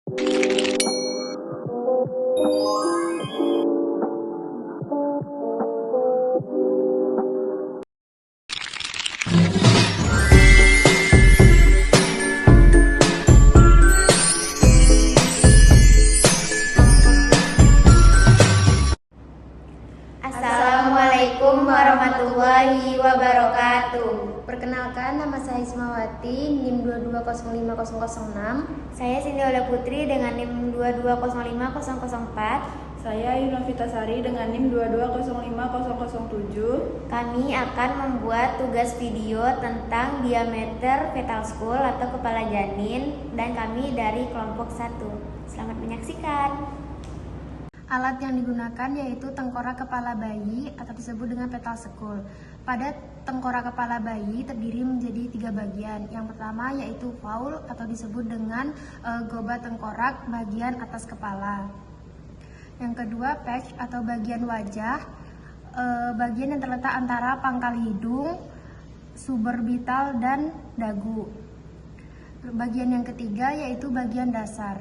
Assalamualaikum warahmatullahi wabarakatuh. Perkenalkan, nama saya Ismawati, NIM 2205006. Saya Sindiola Putri dengan NIM 2205004. Saya Yunofita Sari dengan NIM 2205007. Kami akan membuat tugas video tentang diameter fetal skull atau kepala janin, dan kami dari kelompok 1. Selamat menyaksikan. Alat yang digunakan yaitu tengkorak kepala bayi atau disebut dengan fetal skull. Pada tengkorak kepala bayi terdiri menjadi 3 bagian. Yang pertama yaitu faul atau disebut dengan goba tengkorak bagian atas kepala. Yang kedua patch atau bagian wajah, bagian yang terletak antara pangkal hidung, suborbital dan dagu. Bagian yang ketiga yaitu bagian dasar.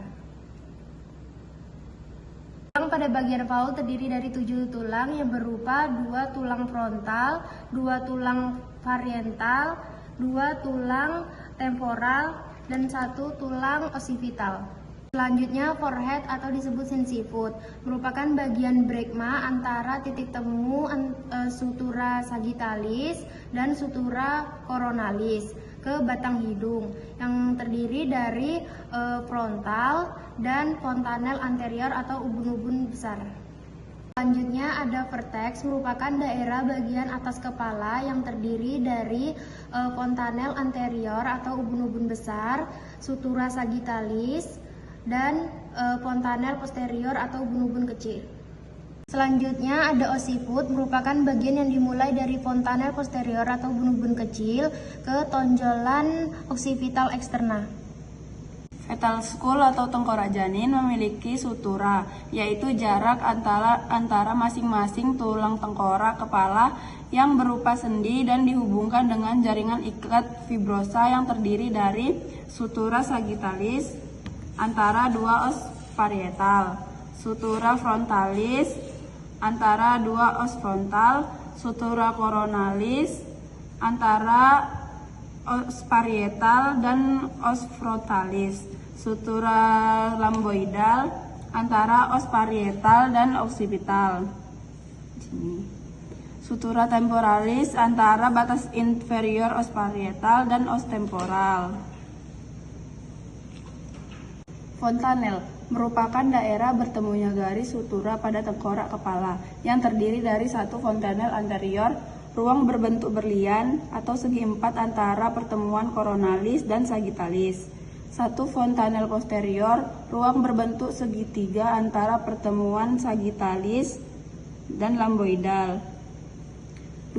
Pada bagian faul terdiri dari 7 tulang yang berupa 2 tulang frontal, 2 tulang parietal, 2 tulang temporal, dan 1 tulang occipital. Selanjutnya forehead atau disebut sensifut merupakan bagian brekma antara titik temu sutura sagittalis dan sutura coronalis ke batang hidung yang terdiri dari frontal dan fontanel anterior atau ubun-ubun besar. Selanjutnya ada vertex merupakan daerah bagian atas kepala yang terdiri dari fontanel anterior atau ubun-ubun besar, sutura sagittalis, dan fontanel posterior atau ubun-ubun kecil. Selanjutnya ada occiput merupakan bagian yang dimulai dari fontanel posterior atau ubun-ubun kecil ke tonjolan occipital eksterna. Fetal skull atau tengkorak janin memiliki sutura, yaitu jarak antara masing-masing tulang tengkorak kepala yang berupa sendi dan dihubungkan dengan jaringan ikat fibrosa yang terdiri dari sutura sagittalis antara 2 os parietal, sutura frontalis antara 2 os frontal, sutura coronalis antara os parietal dan os frontalis, sutura lamboidal antara os parietal dan occipital. Sutura temporalis antara batas inferior os parietal dan os temporal. Fontanel merupakan daerah bertemunya garis sutura pada tengkorak kepala yang terdiri dari 1 fontanel anterior, ruang berbentuk berlian atau segi 4 antara pertemuan coronalis dan sagittalis, 1 fontanel posterior, ruang berbentuk segitiga antara pertemuan sagittalis dan lamboidal,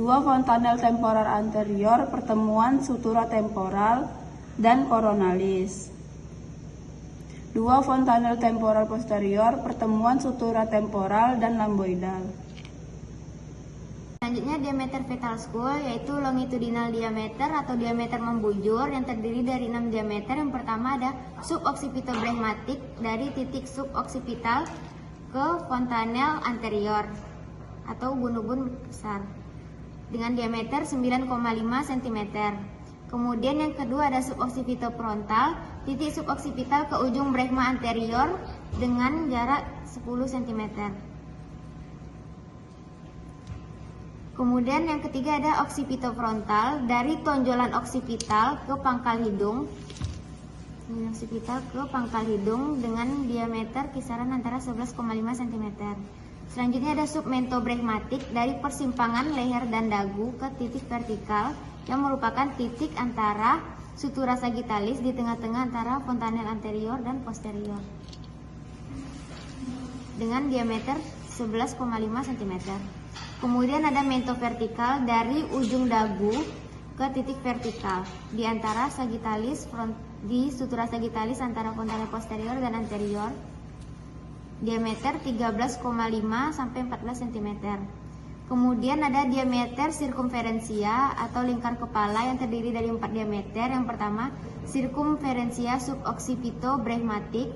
2 fontanel temporal anterior, pertemuan sutura temporal dan coronalis, 2 fontanel temporal posterior, pertemuan sutura temporal dan lamboidal. Selanjutnya diameter fetal skull yaitu longitudinal diameter atau diameter membujur yang terdiri dari 6 diameter. Yang pertama ada suboccipitobregmatik dari titik suboccipital ke fontanel anterior atau ubun-ubun besar dengan diameter 9,5 cm. Kemudian yang kedua ada suboccipitofrontal, titik suboccipital ke ujung bregma anterior dengan jarak 10 cm. Kemudian yang ketiga ada occipitofrontal dari tonjolan occipital ke pangkal hidung. Occipital ke pangkal hidung dengan diameter kisaran antara 11,5 cm. Selanjutnya ada submentobregmatik dari persimpangan leher dan dagu ke titik vertikal yang merupakan titik antara sutura sagittalis di tengah-tengah antara fontanel anterior dan posterior dengan diameter 11,5 cm. Kemudian ada mentovertikal dari ujung dagu ke titik vertikal di antara sagittalis di sutura sagittalis antara fontanel posterior dan anterior, diameter 13,5 sampai 14 cm. Kemudian ada diameter sirkumferensia atau lingkar kepala yang terdiri dari 4 diameter. Yang pertama, sirkumferensia suboccipitobregmatik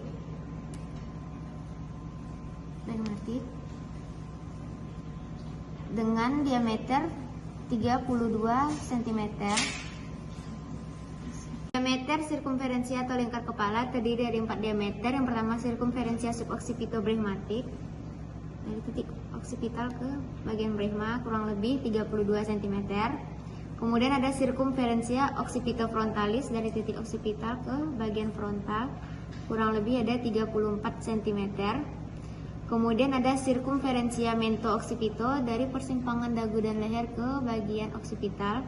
brehmatik dengan diameter 32 cm. Diameter sirkumferensia atau lingkar kepala terdiri dari 4 diameter. Yang pertama sirkumferensia suboksipitobrehmatik dari titik oksipital ke bagian brehma kurang lebih 32 cm. Kemudian ada sirkumferensia oksipitofrontalis dari titik oksipital ke bagian frontal kurang lebih ada 34 cm. Kemudian ada sirkumferensia mento-oksipito dari persimpangan dagu dan leher ke bagian oksipital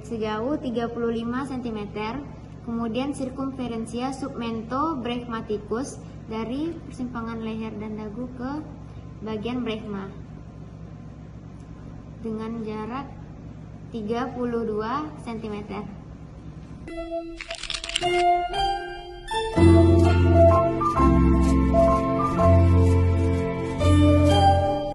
sejauh 35 cm. Kemudian sirkumferensia submento-brehmaticus dari persimpangan leher dan dagu ke bagian brehma dengan jarak 32 cm.